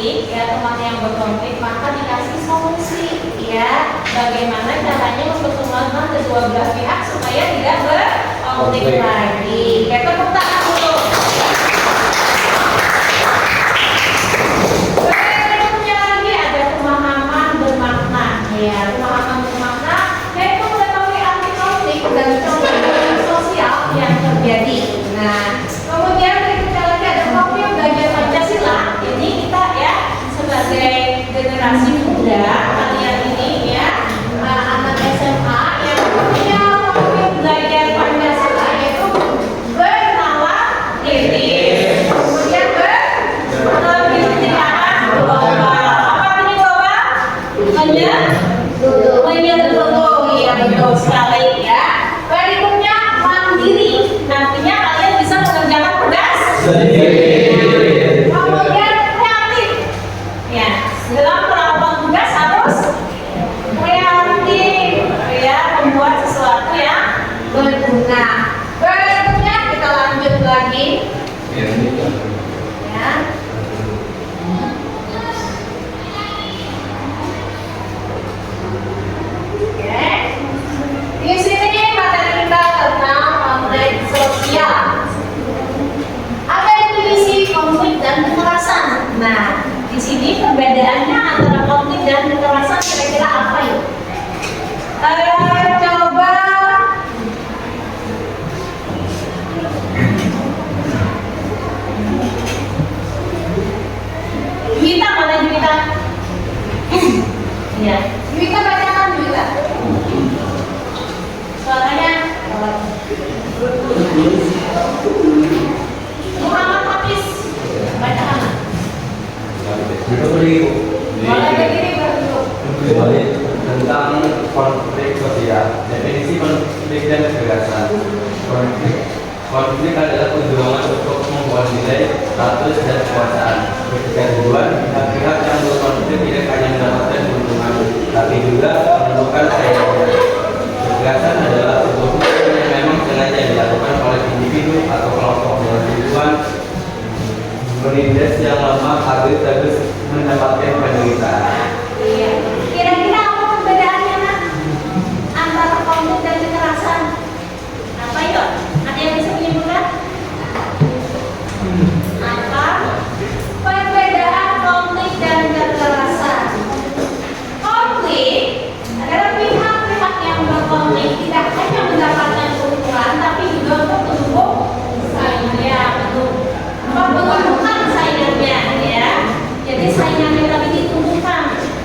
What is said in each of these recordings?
konflik, ya teman yang berkonflik, maka dikasih solusi, ya bagaimana caranya mempertemukan kedua belah pihak supaya tidak berkonflik lagi. Ya tepuk tangan dulu. Berikutnya lagi ada pemahaman bermakna, ya pemahaman bermakna yaitu mengetahui arti konflik dan konflik sosial yang terjadi. Nah, kemudian berikutnya lagi ada profil belajar Pancasila. Ini kita ya sebagai generasi muda kalian ini ya anak SMA yang punya profil belajar Pancasila yaitu bernalar diri, kemudian berkebinekaan global. Apa ini global? Menyerbu, ya betul sekali ya. Berikutnya mandiri, nantinya kalian bisa mengerjakan tugas sendiri. Kemudian kreatif, ya dalam melakukan tugas harus kreatif, ya membuat sesuatu yang berguna. Berikutnya kita lanjut lagi, ya. Oke. Di sini materi kita tentang konflik sosial. Ada definisi konflik dan kekerasan. Nah, di sini perbedaannya antara konflik dan kekerasan kira-kira apa ya? Coba Juwita, mana Juwita? Ya, Juwita bacakan Juwita. Suaranya Muhammad Hafiz, bacakan. Boleh berdiri berdua. Tentang konflik sosial. Definisi konflik dan kekerasan. Konflik adalah perjuangan untuk membuat nilai, status, dan kekuasaan. Ketika tujuan pihak-pihak yang berkonflik tidak hanya mendapatkan keuntungan, tapi juga menemukan sayangnya. Kekerasan adalah sebuah hubungan yang memang sengaja dilakukan oleh individu atau kelompok dengan tujuan menindas yang lemah agar terus mendapatkan penderitaan. Iya. Kira-kira apa perbedaannya nak antara konflik dan kekerasan? Apa yuk? Ada yang bisa menyebutkan? Apa perbedaan konflik dan kekerasan? Konflik adalah pihak-pihak yang berkonflik tidak hanya mendapatkan keuntungan, tapi juga untuk menumpuk saingannya, menumbuhkan saingannya, ya. Jadi saingannya tadi ditumbuhkan.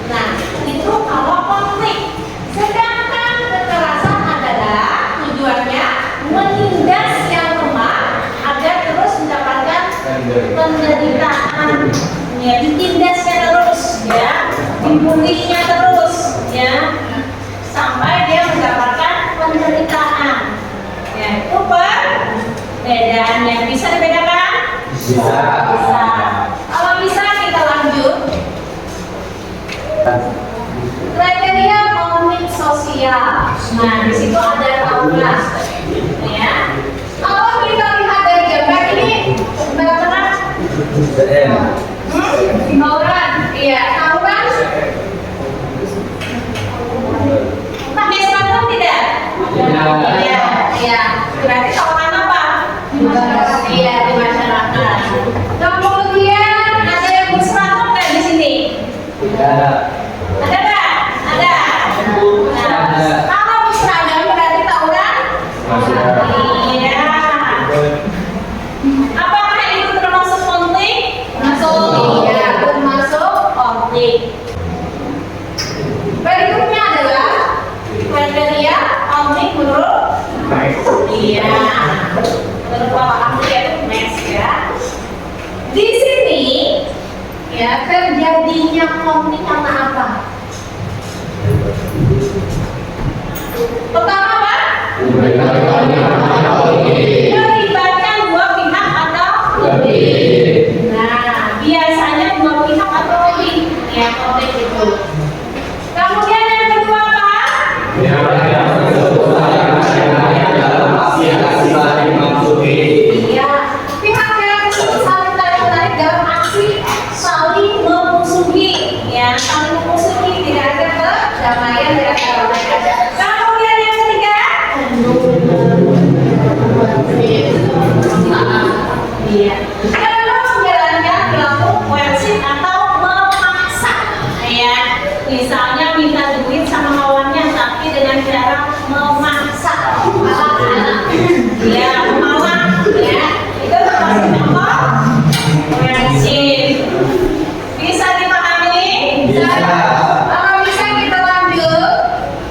Nah, itu kalau konflik. Sedangkan kekerasan adalah tujuannya menindas yang lemah agar terus mendapatkan penderitaan. Ya, ditindasnya terus, ya, dibulinya terus, ya, sampai dia mendapatkan penderitaan. Ya, itu perbedaannya. Bisa dibedakan? Bisa. Bisa. Kalau bisa kita lanjut. Kriteria konflik sosial. Nah, di situ ada 16. Ya. Kalau kita lihat dari gambar ini, benar-benar tawuran. Iya, tawuran. Pakai sepatu tidak? Iya, iya. Berarti tawuran apa? Iya, di masyarakat. Kemudian ada yang bersepatu nggak di sini? Ada. Ada nggak? Ada. Nah, kalau berseragam berarti tawuran? Iya. Apakah itu termasuk konflik? Masuk.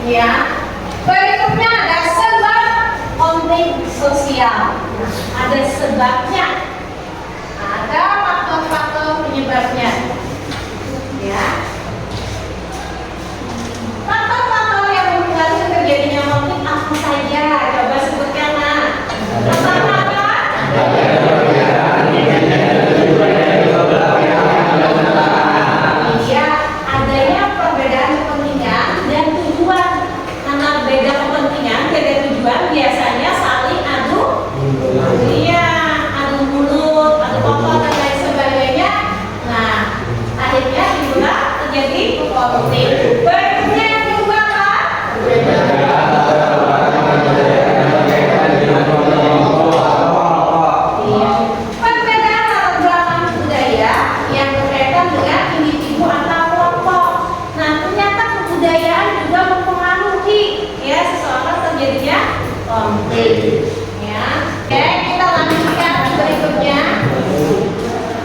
Ya. Berikutnya ada sebab konflik sosial. Ada sebabnya. Ada faktor-faktor penyebabnya. Ya. Faktor-faktor yang mempengaruhi terjadinya konflik apa saja? Coba sebutkan, Nak. Pertama apa? Iya, adanya perbedaan kepentingan dan tujuan. Karena beda kepentingan, beda tujuan, biasanya saling adu. Iya, adu mulut, adu kotor dan lain sebagainya. Nah, akhirnya itulah terjadi konflik. Berikutnya yang kedua apa? Iya. Perbedaan latar belakang budaya yang berkaitan dengan individu atau kelompok. Nah, ternyata kebudayaan juga mempengaruhi ya seseorang terjadinya konflik. Ya, oke, kita lanjutkan berikutnya.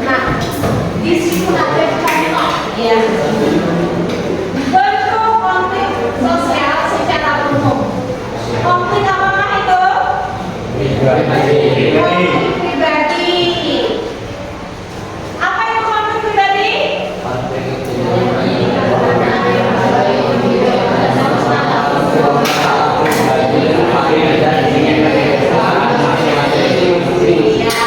Nah, di situ ada contoh ya. Bentuk konflik sosial secara umum. Konflik apakah itu? Konflik pribadi. Apa itu konflik pribadi? Ya,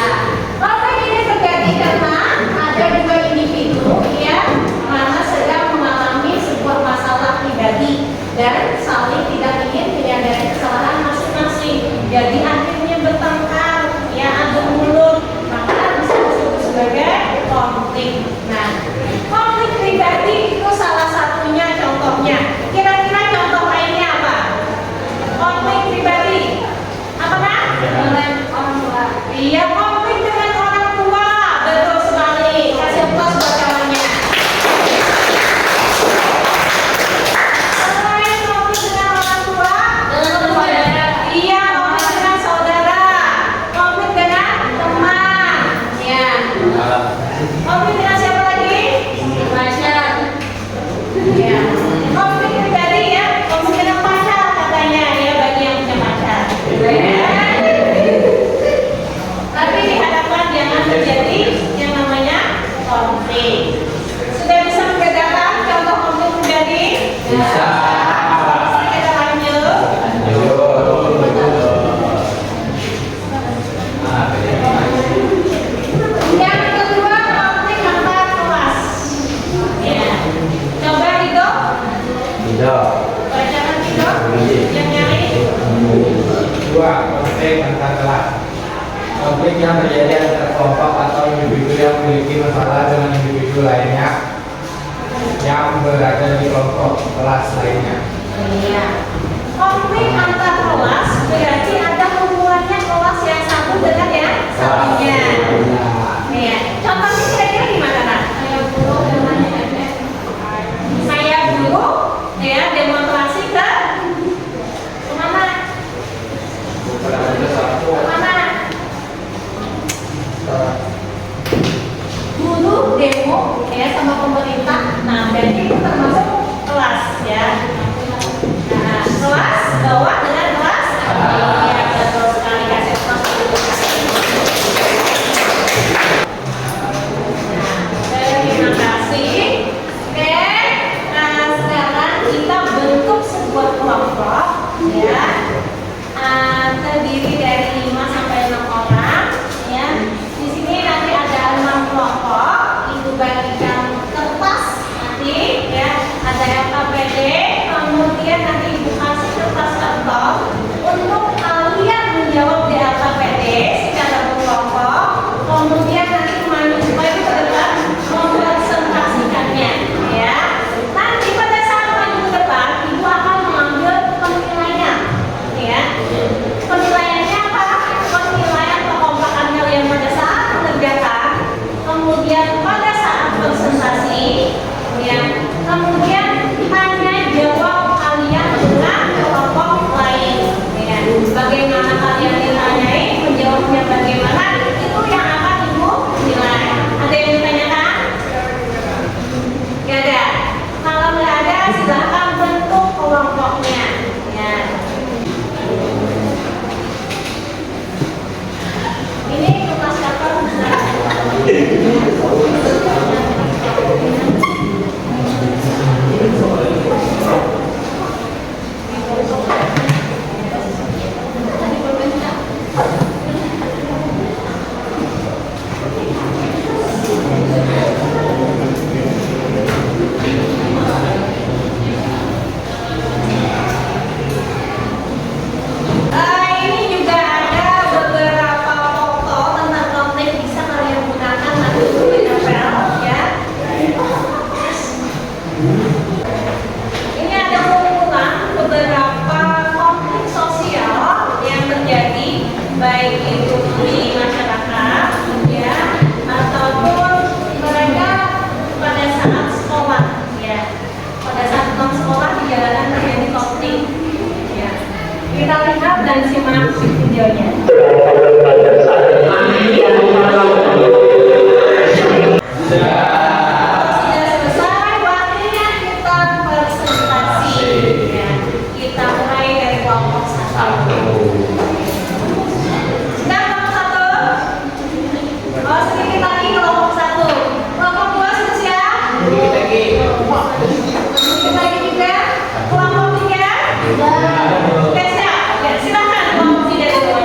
konflik ini terjadi karena ada dua individu ya, mana sedang mengalami sebuah masalah pribadi dan saling tidak ingin menyadari kesalahan masing-masing. Jadi akhirnya bertengkar, ya adu mulut, maka bisa disebut sebagai konflik. Nah, konflik pribadi itu salah satunya contohnya. Kira-kira contoh lainnya apa? Konflik pribadi. Apakah? Dengan orang tua. Iya, konflik dengan orang tua. Betul sekali. Kasih aplaus buat kawannya. Selain konflik dengan orang tua, dengan saudara. Iya, konflik dengan saudara. Konflik dengan teman. Ya. Konflik dengan siapa lagi? Pacar. Ya. Konflik pribadi ya. Konflik dengan pacar katanya ya bagi yang punya pacar. Tapi diharapkan jangan terjadi yang namanya konflik. Sudah bisa membedakan contoh konflik pribadi? Bisa. Kita lanjut. Yang kedua konflik antar kelas. Ya. Coba Rido. Bacakan Rido. Yang nyari. Dua, konflik antar kelas. Konflik yang terjadi antara kelompok atau individu yang memiliki masalah dengan individu lainnya yang berada di kelompok kelas lainnya. Iya. Konflik antar kelas berarti ada hubungannya kelas yang satu dengan yang satunya. Iya. Contohnya kira-kira gimana, Nak? Saya guru, ya demonstrasi ke kemana? Kemana? Guru demo ya sama pemerintah. Nah, berarti itu termasuk kelas ya. Nah, kelas bawah dengan kelas. Iya, betul sekali. Kasih aplaus. dan simak videonya. Sudah selesai, waktunya kita presentasi. Ya, kita mulai dari kelompok 1. Sudah kelompok 1? Oh, sedikit lagi kelompok 1. Kelompok 2 sudah siap? Sedikit lagi juga. Kelompok 3? Sudah siap? Ya, silakan kelompok 3 dulu.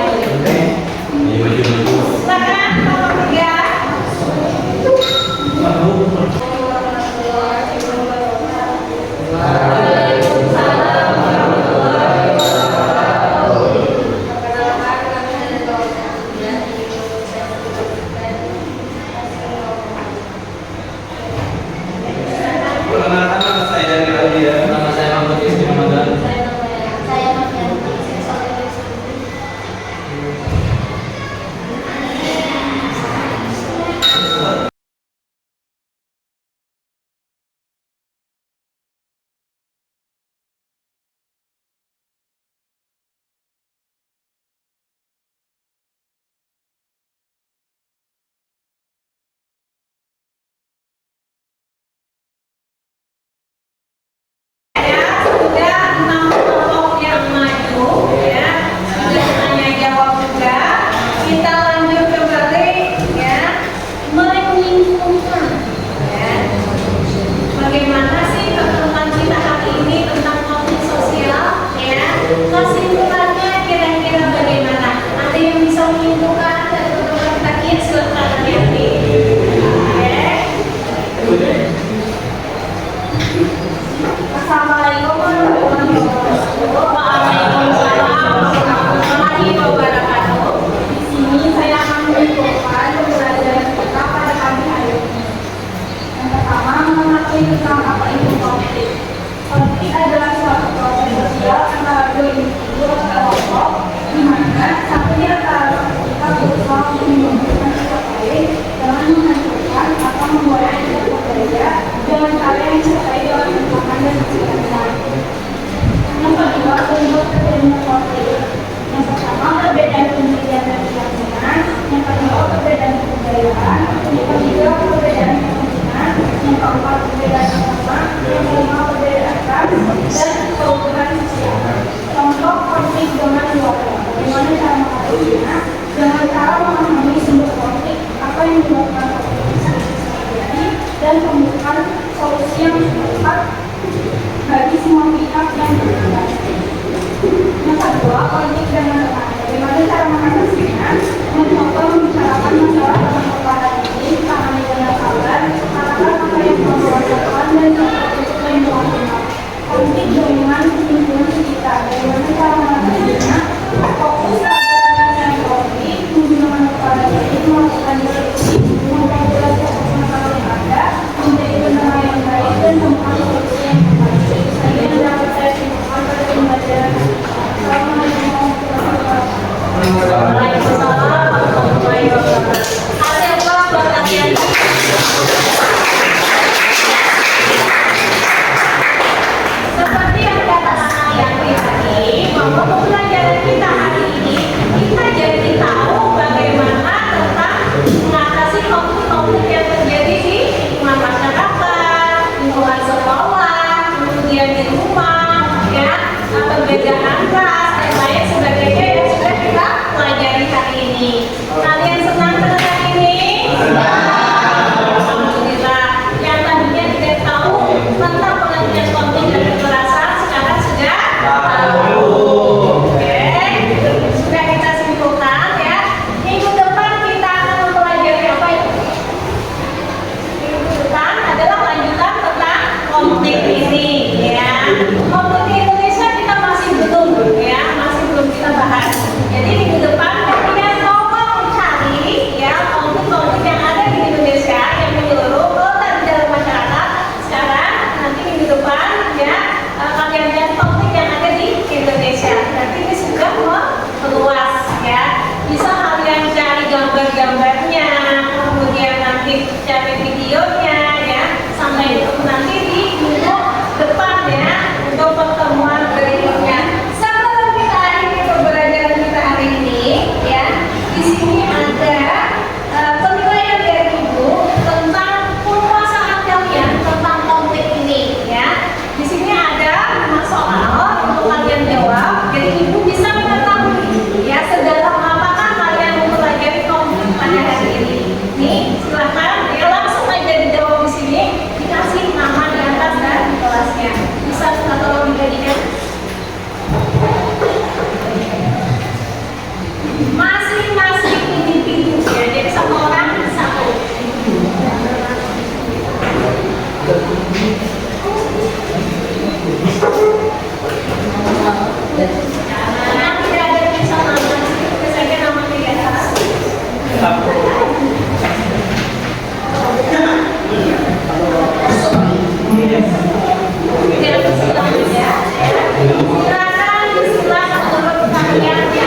Karena tidak ada tulisan nama, biasanya nama tidak salah. Tidak bersilang ya. Silakan disulang menurut kalian yang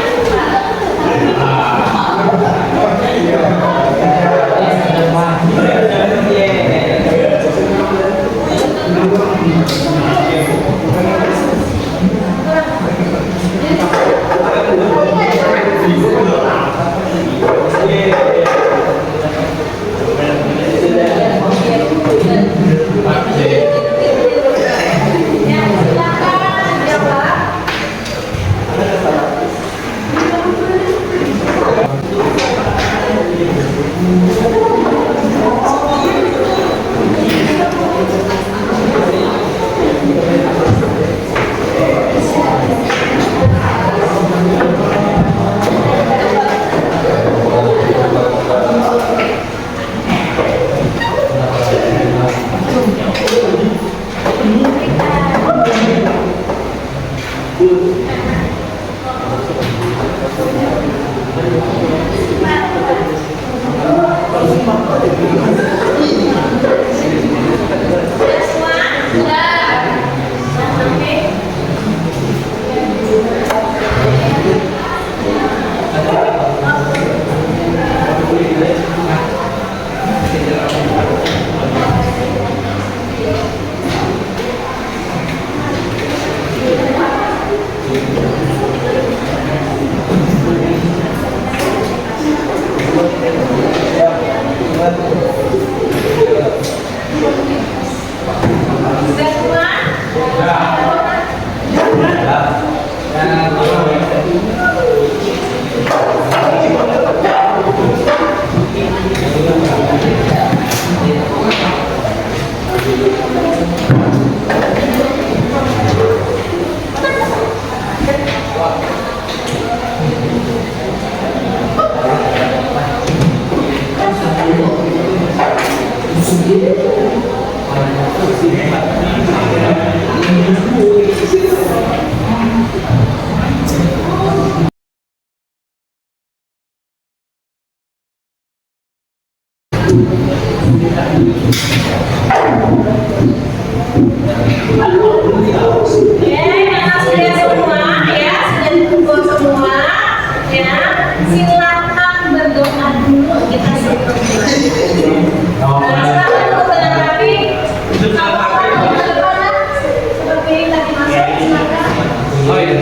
ya, silakan jawab. Sudah semua? Sudah. Oke. Sudah semua? Karena sudah semua ya, sudah dikumpul semua ya. Silakan berdoa dulu kita sebelum mulai. Silakan untuk dengan rapi. Kalau seperti tadi masuk silakan. Oh iya,